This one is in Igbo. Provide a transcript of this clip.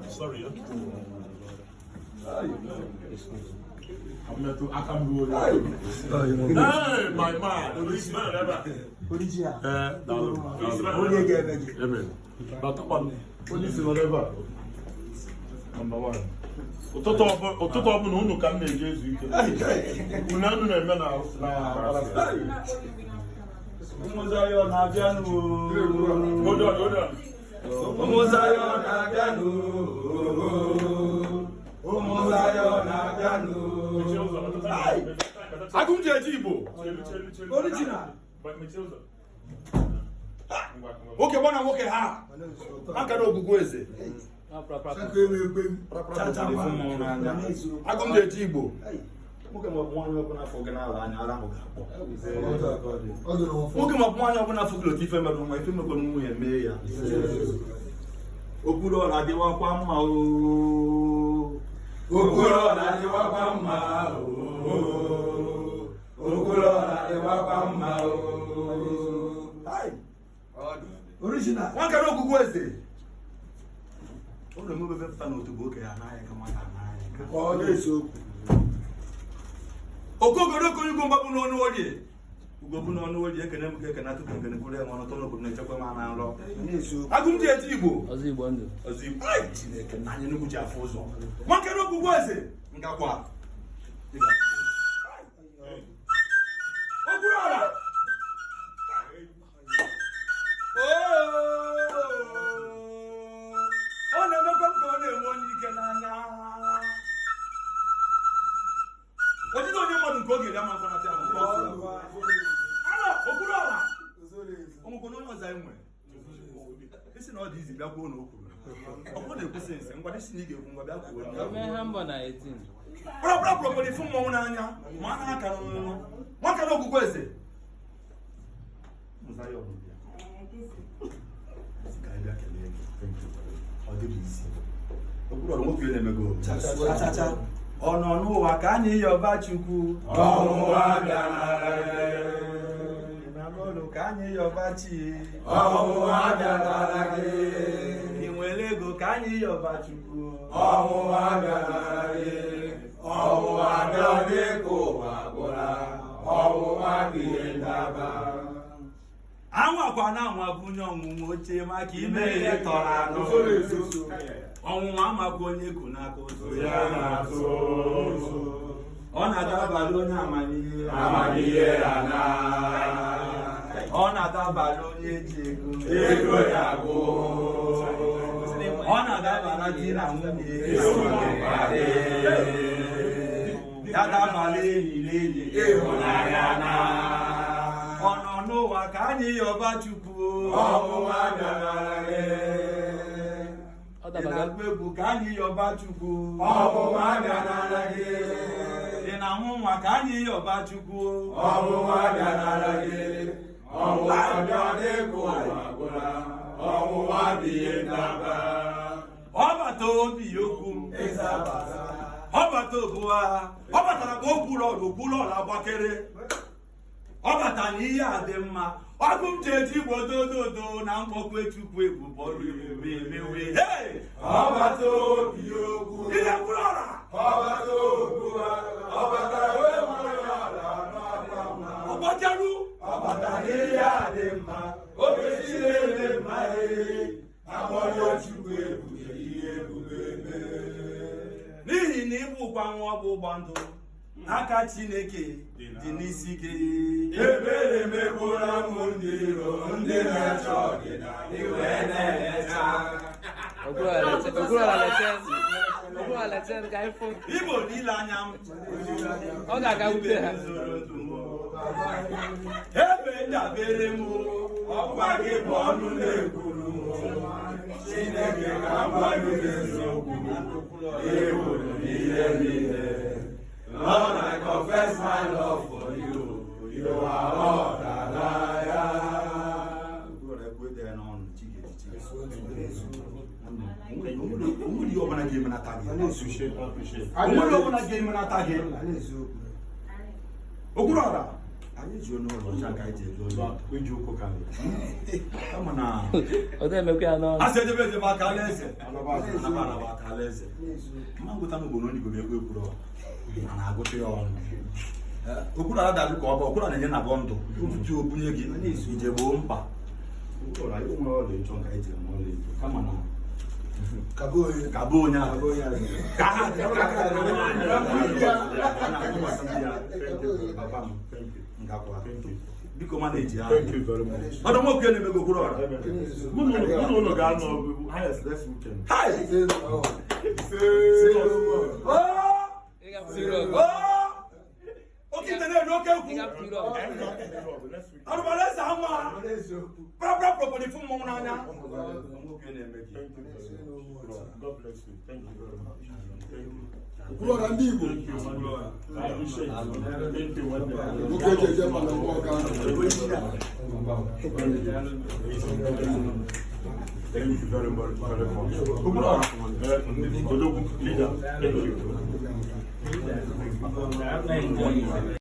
Sorry. I can't do it. Hey, my man. Original. Police whatever. Number one. Ụtụtụ ọbụla unu ka m na-eji ezu ike. Unu anụ na-eme na Ụmụ Zion na-abịanụ. Ụmụ Zion na-abịanụ. Ụmụ Zion na-abịanụ. Agụmji eji Igbo. Original. Nwoke gbana nwoke ha. Akara ogwugwu eze. Agụmji eji Igbo. Nwoke ma ọ bụ nwaanyị ọbụla afọ gị n'ala anya ara ahụ ga-akpọ. Nwoke ma ọ bụ nwaanyị ọbụla afọ gị otu ife merụ nwa ife mekwa nwunye mee ya. Okpuru ọla adịwakwa mma ooo. Okpuru ọla adịwakwa mma ooo. Okpuru ọla adịwakwa mma ooo. Original. Nwa nkara ogwugwu eze. Ụlọ emebe pụta n'otu bụ oke ya anaghị ka nwata anaghị. Ọ na-ese okwu. Okogoro onye ugbo mgbapụ n'ọnụ olie. Ugbo n'ọnụ olie ekene m ka ekene tupu ekene kwuru ya ọnụ tọrọ obodo na-echekwa ma na nrọ. Agụmji eji Igbo. Ọzọ Igbo ndụ. Ọzọ Igbo. Ai Chineke na anyị nnukwu ji afọ ụzọ. Nwakere ogwugwu eze ngakwa. Ogwuru ala. Ọ na-emekwa ka ọ na-enwe onye ike n'anya. Onye mmadụ nke oge ya ma mfanata ya. Ala okpuru ọla. Ọmụkwụ n'onye ọzọ enwe. Isi na ọ dị izi bịa kwuo na o kwuru. Ọ bụrụ na ekwesị nsị ngwa isi na ị ga-ekwu ngwa bịa kwuo. Prapụrụ ifu mmọnwụ n'anya ma a na-aka n'ọnụnụ. Nwaka na ogwugwu eze. Okpuru ọla nwoke na-emego. Ọ nọ n'ụwa ka anyị yọba Chukwu. Ọnwụnwa bịara n'ụlọ ka anyị yọba Chi. Ọnwụnwa bịara gị. Ị nwere ego ka anyị yọba Chukwu. Ọnwụnwa bịara gị. Ọnwụnwa bịara dị ka ụwa gwụra. Ọnwụnwa bụ ihe ndaba. Anwakwa na anwa bunye ọnwụnwa oche maka ime ihe tọrọ anụ. Ọnwụnwa amakwa onye ku n'aka ụzọ ya na-atụ. Ọ na-adabara onye amamihe ya na. Ọ na-adabara onye ji ego ya gwụ. Ọ na-adabara di na nwunye ya dabara enyi n'enyi ịhụnanya na. Ọ nọ n'ụwa ka anyị yọba Chukwu. Ọnwụnwa bịara gị. Ị na-agba egwu ka anyị yọba Chukwu. Ọnwụnwa bịara gị. Ị na-anwụ nwa ka anyị yọba Chukwu. Ọnwụnwa bịara gị. Ọnwụnwa bịara dị ka ụwa gwụra. Ọnwụnwa bụ ihe ndaba. Ọ bata obi okwu m. Ọ bata obu agha. Ọ batara ka okwuru ọla agbakere. Ọ bata na ihe a dị mma. Agụmji eji Igbo dododo na mkpọkwe Chukwu ebube ọrụ ebube emewe. Ọ bata obi okwu. Ihe mkpụrụ ọra. Ọ bata okwu. Ọ batara wee mara ala n'akwa mma. Ọ gbajaru. Ọ bata na ihe a dị mma. Oge siri eme mma akpọrọ Chukwu ebube ihe ebube eme. N'ihi na ịbụkwa nwa ọgbụgba ndụ. Aka Chineke dị n'isi gị. Ebere megburu m ndị iro ndị na-eche ọdịnala iwe na-echa. Igbo niile anya m. Ọ ga-aga wute ha. Ebe dabere m ọkwa gị bụ ọnụ na-ekwuru. Chineke ga-agwa gị eziokwu. Ịhụrụ n'ihe niile. Lord, I confess my love for you. You are all that I am. ọbụla ga-emenata gị Appreciate. onwere ọbụla ga-emenata gị okpuru ọra anyị ji onye ụlọ ọcha ka anyị ji eji ụlọ iji ụkwụ ka kama na a sị edebe edebe aka alaeze anaba aka alaeze mma ngwụta n'obodo ndị Igbo ekwe ekwuru a na-agụta ya ọnụ okpuru ara dabi ka ọ bụ okpuru na-enye na bụ ndụ ofutu obunye gị ije gboo mkpa ụlọ anyị nwere ọla ịchọ ka anyị ji eme ọla ịchọ kama na kabo onye ahụ ka ha biko ma na-eji ahụ ọdụ nwoke na-emego okpuru ọra Ụlọ ga-anọ highest next weekend. oke na-eri oke ekwu arụbaleze ama prapra propoli fún mmọnwụ n'anya God bless you. Thank you very much. Thank you. Ụlọra ndị Igbo. I appreciate you. Thank you. Nwoke eji eje mana ụgbọ ọka. Thank you very much. Leader. Thank you.